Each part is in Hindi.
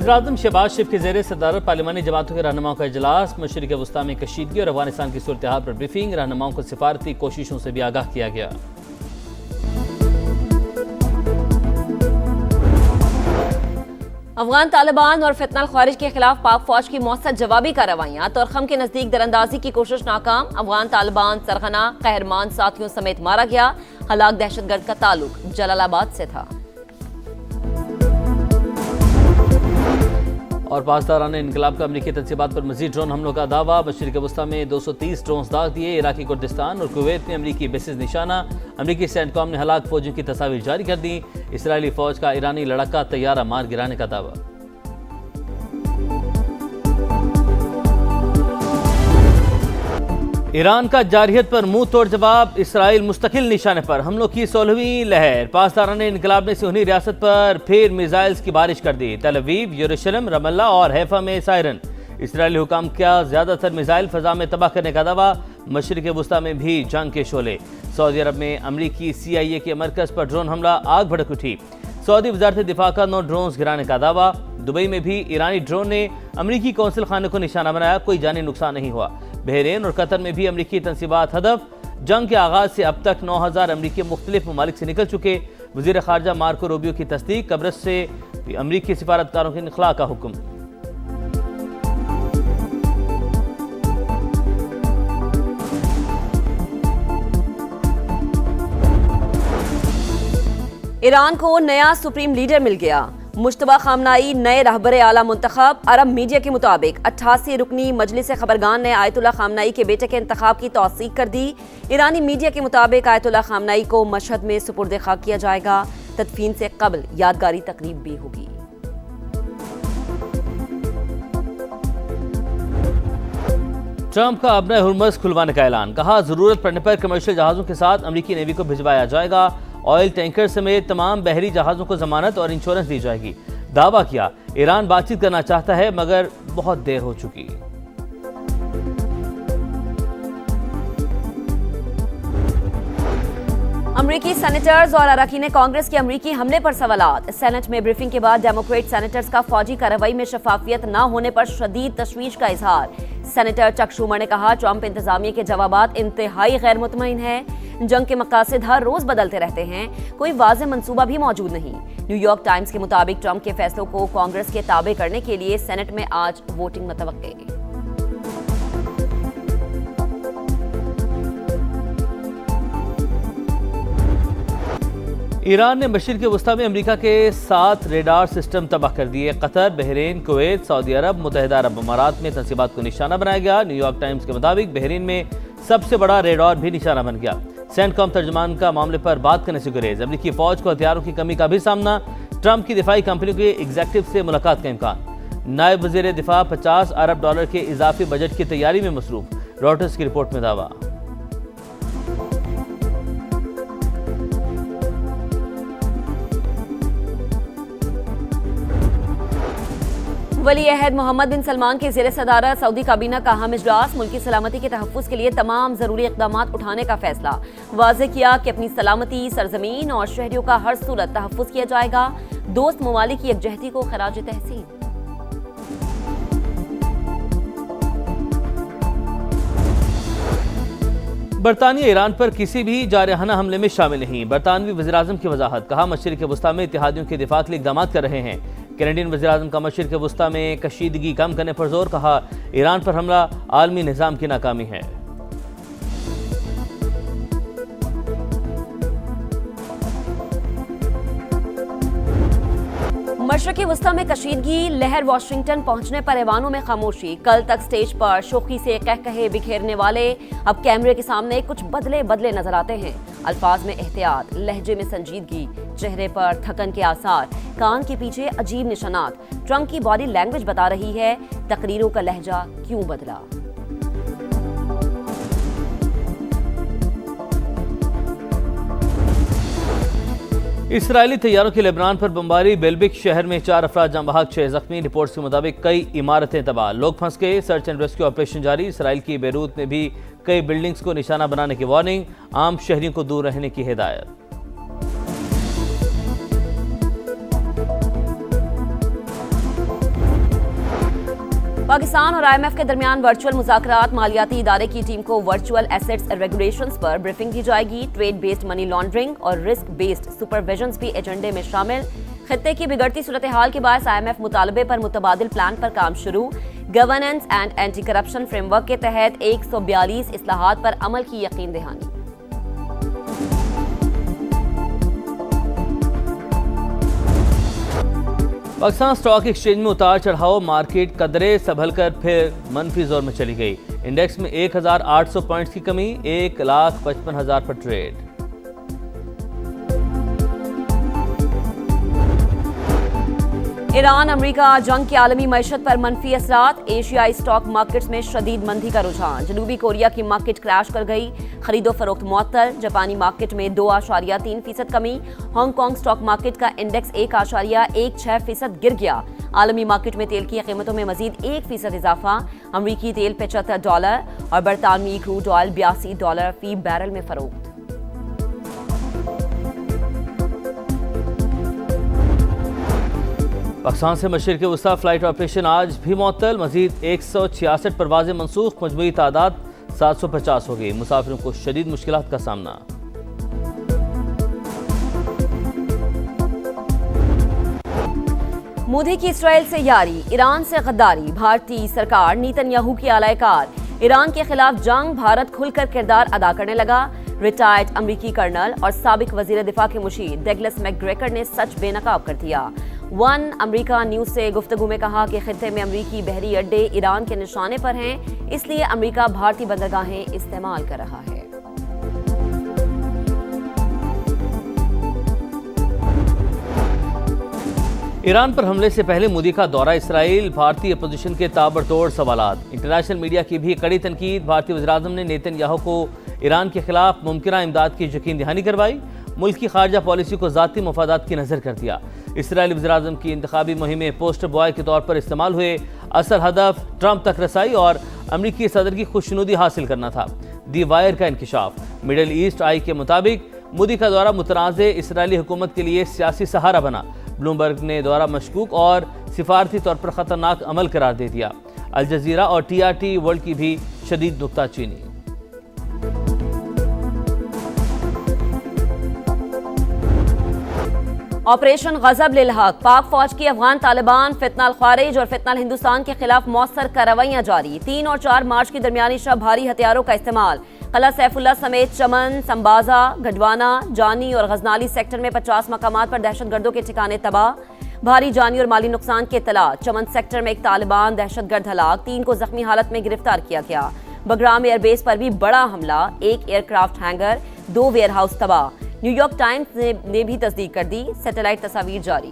वज़ीर-ए-आज़म शहबाज शरीफ के ज़ेर सदारत पार्लिमानी जमातों के रहनुमाओं का इजलास। मशरिक़ वस्ता में कशीदगी और अफगानिस्तान की सूरत हाल पर ब्रीफिंग। रहनुमाओं को सिफारती कोशिशों से भी आगाह किया गया। अफगान तालिबान और फितनल ख्वारिज के खिलाफ पाक फौज की मौसर जवाबी कार्रवाइयां। तोरखम के नजदीक दरअंदाजी की कोशिश नाकाम। अफगान तालिबान सरगना कहरमान साथियों समेत मारा गया। हलाक दहशतगर्द का ताल्लुक जलालाबाद से था। और पासदारान इनकलाब का अमरीकी तनसीबात पर मजीद ड्रोन हमलों का दावा। मशरिक़ वस्ता में 230 ड्रोन दाग दिए। इराकी कुर्दिस्तान और कुवैत में अमरीकी बेसिस निशाना। अमरीकी सेंटकॉम ने हलाक फौजियों की तस्वीर जारी कर दी। इसराइली फौज का ईरानी लड़ाका तैयारा मार गिराने का दावा। ईरान का जारहियत पर मुंह तोड़ जवाब। इसराइल मुस्तकिल निशाने पर हमलों की 16वीं लहर। पासदारान इनकलाब ने सियोनी रियासत पर फिर मिसाइल्स की बारिश कर दी। तल अवीव, यरूशलेम, रमल्ला और हैफा में सायरन। इसराइली हुकाम का ज्यादातर मिसाइल फजा में तबाह करने का दावा। मशरिक़ वस्ता में भी जंग के शोले। सऊदी अरब में अमरीकी CIA के मरकज पर ड्रोन हमला, आग भड़क उठी। सऊदी वजारत दिफा का 9 ड्रोन गिराने का दावा। दुबई में भी ईरानी ड्रोन ने अमरीकी कौंसिल खाने को निशाना बनाया, कोई जानी नुकसान नहीं हुआ। बहरीन और कतर में भी अमरीकी तनसीबात हदफ। जंग के आगाज से अब तक 9000 अमरीकी मुख्तलिफ ममालिक से निकल चुके। वजीर खारजा मार्को रूबियो की तस्दीक। कब्रस से अमरीकी सिफारतकारों के इनखला का हुक्म। ईरान को नया सुप्रीम लीडर मिल गया। मुश्तबा खामनाई नए रहबर आला मुंतखब। अरब मीडिया के मुताबिक 88 रुकनी मजलिस खबरगान ने आयतुल्लाह खामनाई के बेटे के इंतखाब की तौसीक कर दी। ईरानी मीडिया के मुताबिक आयतुल्लाह खामनाई को मशहद में सुपुर्द खाक किया जाएगा। तदफीन से कबल यादगारी तकरीब भी होगी। ट्रंप का अपना हुर्मुज़ खुलवाने का ऐलान। कहा, जरूरत पड़ने पर कमर्शियल जहाजों के साथ अमरीकी नेवी को भिजवाया जाएगा। ऑयल टैंकर समेत तमाम बहरी जहाजों को जमानत और इंश्योरेंस दी जाएगी। दावा किया, ईरान बातचीत करना चाहता है मगर बहुत देर हो चुकी। अमरीकी सेनेटर्स और अरकान कांग्रेस के अमरीकी हमले पर सवालात। सेनेट में ब्रीफिंग के बाद डेमोक्रेट सेनेटर्स का फौजी कार्रवाई में शफाफियत न होने पर शदीद तशवीश का इजहार। सेनेटर चक शूमर ने कहा, ट्रंप इंतजामिया के जवाबात इंतहाई गैर मुतमईन है। जंग के मकासद हर रोज बदलते रहते हैं, कोई वाज़ेह मंसूबा भी मौजूद नहीं। न्यूयॉर्क टाइम्स के मुताबिक ट्रंप के फैसलों को कांग्रेस के ताबे करने के लिए सेनेट में आज वोटिंग मुतवक्के। ईरान ने मशरिक़ वस्ता में अमरीका के 7 रेडार सिस्टम तबाह कर दिए। कतर, बहरीन, कुवैत, सऊदी अरब, मुत्तहिदा अरब अमारात में तनसीबात को निशाना बनाया गया। न्यूयॉर्क टाइम्स के मुताबिक बहरीन में सबसे बड़ा रेडार भी निशाना बन गया। सेंटकॉम तर्जमान का मामले पर बात करने से गुरेज। अमरीकी फौज को हथियारों की कमी का भी सामना। ट्रंप की दिफाई कंपनियों के एग्जेक्टिव से मुलाकात का इम्कान। नायब वज़ीर दिफा $50 अरब के इजाफी बजट की तैयारी में मसरूफ। रॉयटर्स की रिपोर्ट में दावा। वली अहद मोहम्मद बिन सलमान के ज़ेर सदारत सऊदी काबीना का अहम इजलास। मुल्की सलामती के तहफ़्फ़ुज़ के लिए तमाम ज़रूरी इक़दाम उठाने का फैसला। वाज़ेह किया कि अपनी सलामती, सरजमीन और शहरियों का हर सूरत तहफ़्फ़ुज़ किया जाएगा। दोस्त ममालिक की यकजहती को खराज तहसीन। बरतानिया ईरान पर किसी भी जारहाना हमले में शामिल नहीं। बरतानवी वज़ीर-ए-आज़म की वजाहत। कहा, मशरिक़ वस्ता में इत्तेहादियों के दिफा के लिए इक़दाम कर रहे हैं। कैनेडियन वज़ीर-ए-आज़म का मशरिक़ वस्ता में कशीदगी कम करने पर जोर। कहा, ईरान पर हमला आलमी निज़ाम की नाकामी है। मशरिक़ी वस्ता में कशीदगी, लहर वाशिंगटन पहुंचने पर ऐवानों में खामोशी। कल तक स्टेज पर शोखी से कह बिखेरने वाले अब कैमरे के सामने कुछ बदले बदले नजर आते हैं। अल्फाज में एहतियात, लहजे में संजीदगी, चेहरे पर थकन के आसार, कान के पीछे अजीब निशानात। ट्रंप की बॉडी लैंग्वेज बता रही है तकरीरों का लहजा क्यों बदला। इसराइली तैयारों की लेबनान पर बमबारी। बेलबिक शहर में 4 अफराद जाँ बहक, 6 जख्मी। रिपोर्ट्स के मुताबिक कई इमारतें तबाह, लोग फंस गए। सर्च एंड रेस्क्यू ऑपरेशन जारी। इसराइल की बेरूत में भी कई बिल्डिंग्स को निशाना बनाने की वार्निंग। आम शहरियों को दूर रहने की हिदायत। पाकिस्तान और IMF के दरमियान वर्चुअल मुज़ाकरात। मालियाती इदारे की टीम को वर्चुअल एसेट्स रेगुलेशंस पर ब्रीफिंग दी जाएगी। ट्रेड बेस्ड मनी लॉन्ड्रिंग और रिस्क बेस्ड सुपरविजन भी एजेंडे में शामिल। खित्ते की बिगड़ती सूरत हाल के बायस IMF मुतालबे पर मुतबादिल प्लान पर काम शुरू। Governance and anti corruption framework के तहत 142 इस्लाहात पर अमल की यकीन दहानी। पाकिस्तान स्टॉक एक्सचेंज में उतार चढ़ाव। मार्केट कदरे संभलकर फिर मनफी जोर में चली गई। इंडेक्स में 1800 पॉइंट्स की कमी, 1,55,000 पर ट्रेड। ईरान अमरीका जंग के आलमी मईशत पर मनफी असरात। एशियाई स्टॉक मार्केट्स में शदीद मंदी का रुझान। जनूबी कोरिया की मार्केट क्रैश कर गई। खरीदो फरोख्त मुअत्तल। जापानी मार्केट में 2.3% कमी। हांगकांग स्टॉक मार्केट का इंडेक्स 1.16% गिर गया। आलमी मार्केट में तेल की कीमतों में मजीद 1% इजाफा। अमरीकी तेल $75 और बरतानवी क्रूड ऑयल $82 फी बैरल में फरोख्त। पाकिस्तान से मशरिक़ वस्ता फ्लाइट ऑपरेशन आज भी मुअत्तल। मजीद 166 परवाजें मनसूख। मजमूई तादाद 750 हो गई। मुसाफिरों को शदीद मुश्किलात का सामना। मोदी की इसराइल से यारी, ईरान से गद्दारी। भारतीय सरकार नेतन्याहू की आलायकार। ईरान के खिलाफ जंग, भारत खुलकर किरदार अदा करने लगा। रिटायर्ड अमरीकी कर्नल और साबिक वजीर दिफा के मुशीर डगलस मैकग्रेगर ने सच बेनकाब कर दिया। वन अमरीका न्यूज से गुफ्तगू में कहा कि खित्ते में अमरीकी बहरी अड्डे ईरान के निशाने पर हैं, इसलिए अमरीका भारतीय बंदरगाहें इस्तेमाल कर रहा है। ईरान पर हमले से पहले मोदी का दौरा इसराइल। भारतीय अपोजिशन के ताबड़तोड़ सवालात। इंटरनेशनल मीडिया की भी कड़ी तनकीद। भारतीय वज़ीर-ए-आज़म ने नेतन्याहू को ईरान के खिलाफ मुमकिना इमदाद की यकीन दहानी करवाई। मुल्क की खारजा पॉलिसी को ज़ाती मफादात की नज़र कर दिया। इसराइली वज़ीर-ए-आज़म की इंतखाबी मुहिम में पोस्टर बॉय के तौर पर इस्तेमाल हुए। असल हदफ ट्रंप तक रसाई और अमरीकी सदर की खुशनुदी हासिल करना था। दी वायर का इंकिशाफ। मिडल ईस्ट आई के मुताबिक मोदी का दौरा मुतनाज़ इसराइली हुकूमत के लिए सियासी सहारा बना। ब्लूमबर्ग ने दौरा मशकूक और सिफारती तौर पर ख़तरनाक अमल करार दे दिया। अल जज़ीरा और TRT वर्ल्ड की भी शदीद नुक्ताचीनी। ऑपरेशन गजब लिल हक। पाक फौज की अफगान तालिबान फितनाल ख्वारिज और फितनाल हिंदुस्तान के खिलाफ मौसर कार्रवाइयां जारी। 3 और 4 मार्च की दरमियानी शब भारी हथियारों का इस्तेमाल। कला सैफुल्ला समेत चमन, संबाजा, गडवाना, जानी और गजनाली सेक्टर में 50 मकामात पर दहशतगर्दों के ठिकाने तबाह। भारी जानी और माली नुकसान के इत्तला। चमन सेक्टर में एक तालिबान दहशतगर्द हलाक, 3 को जख्मी हालत में गिरफ्तार किया गया। बगराम एयरबेस पर भी बड़ा हमला, 1 एयरक्राफ्ट हैंगर, 2 वेयरहाउस तबाह। न्यूयॉर्क टाइम्स ने भी तस्दीक कर दी। सैटेलाइट तस्वीर जारी।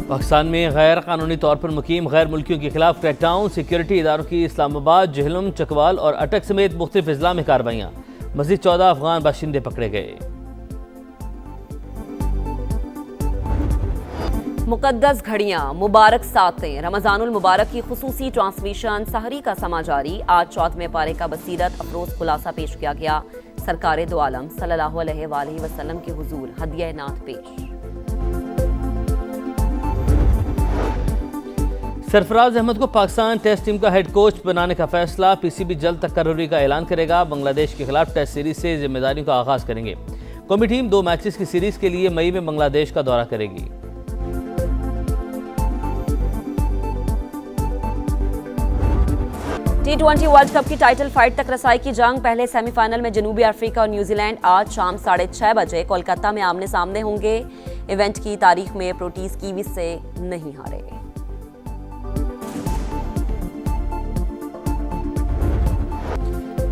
पाकिस्तान में गैर कानूनी तौर पर मुकीम गैर मुल्कियों के खिलाफ क्रैकडाउन। सिक्योरिटी इदारों की इस्लामाबाद, जहलम, चकवाल और अटक समेत मुख्तलिफ अजला में कार्रवाइयाँ। मज़ीद 14 अफगान बाशिंदे पकड़े गए। मुकद्दस घड़ियां, मुबारक सातें। रमज़ानुल मुबारक की खुसूसी ट्रांसमिशन सहरी का समा जारी। आज 14वें पारे का बसीरत अफरोज खुलासा पेश किया गया। सरकार दो आलम सल्लल्लाहु अलैहि वसल्लम के हुजूर हदिया नात पेश। सरफराज अहमद को पाकिस्तान टेस्ट टीम का हेड कोच बनाने का फैसला। PCB जल्द तकर्रुरी का ऐलान करेगा। बांग्लादेश के खिलाफ टेस्ट सीरीज से जिम्मेदारियों का आगाज करेंगे। कौमी टीम 2 मैचेस की सीरीज के लिए मई में बांग्लादेश का दौरा करेगी। T20 वर्ल्ड कप की टाइटल फाइट तक रसाई की जंग। पहले सेमीफाइनल में जनूबी अफ्रीका और न्यूजीलैंड आज शाम 6:30 बजे कोलकाता में आमने सामने होंगे। इवेंट की तारीख में प्रोटीज कीवीज से नहीं हारे।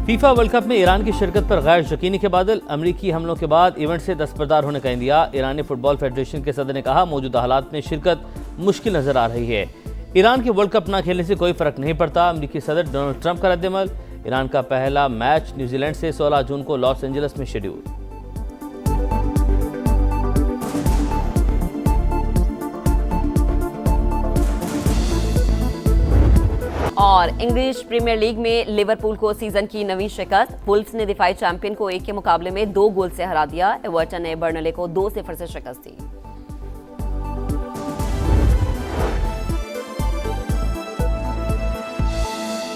फीफा वर्ल्ड कप में ईरान की शिरकत पर गैर यकीनी के बादल। अमरीकी हमलों के बाद इवेंट से दस्तबरदार होने का इंदिया। ईरानी फुटबॉल फेडरेशन के सदर ने कहा, मौजूदा हालात में शिरकत मुश्किल नजर आ रही है। ईरान के वर्ल्ड कप न खेलने से कोई फर्क नहीं पड़ता। अमरीकी सदर डोनाल्ड ट्रंप का रद्दअमल। ईरान का पहला मैच न्यूजीलैंड से 16 जून को लॉस एंजल्स में शेड्यूल। और इंग्लिश प्रीमियर लीग में लिवरपूल को सीजन की नवी शिकस्त। वुल्व्स ने दिफाई चैंपियन को 1 के मुकाबले में 2 गोल से हरा दिया। एवर्टन ने बर्नले को 2-0 से शिकस्त दी।